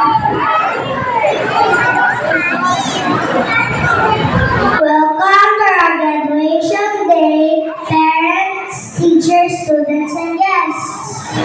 Welcome to our graduation day, parents, teachers, students, and guests.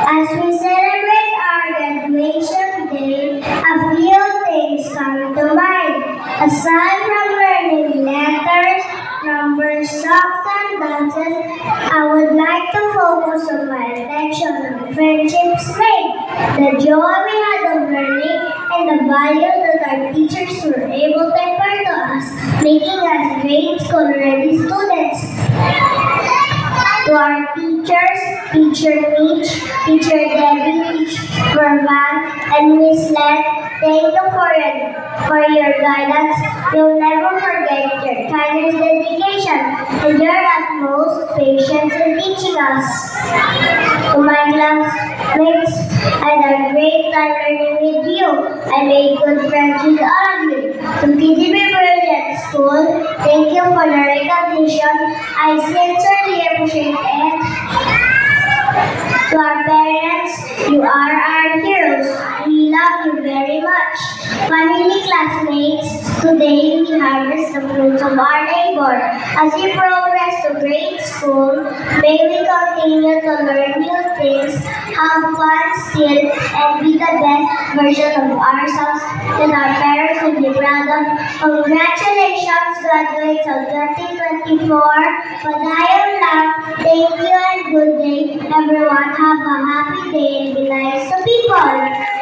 As we celebrate our graduation day, a few things come to mind. Aside from learning letters, numbers, songs, and dances, I would like to focus on my attention on friendships made, the joy we had of learning, and the value that our teachers were able to impart to us, making us grade school ready students. To our teachers, Teacher Mitch, Teacher Debbie, Teacher Van, and Miss Len, thank you for your guidance. You'll never forget your kindness, dedication, and your utmost patience in teaching us. To my classmates, I had a great time learning with you. I made good friends with all of you. To TDB Brilliant School, thank you for the recognition. I sincerely appreciate it. To our parents, you are our heroes. We love you very much. Family, classmates, today we harvest the fruits of our labor. As we progress to grade school, may we continue to learn new things, have fun still, and be the best version of ourselves that our parents will be proud of. Congratulations, graduates of 2024. Padayon lang. Thank you and good day. Everyone have a happy day and be nice to people.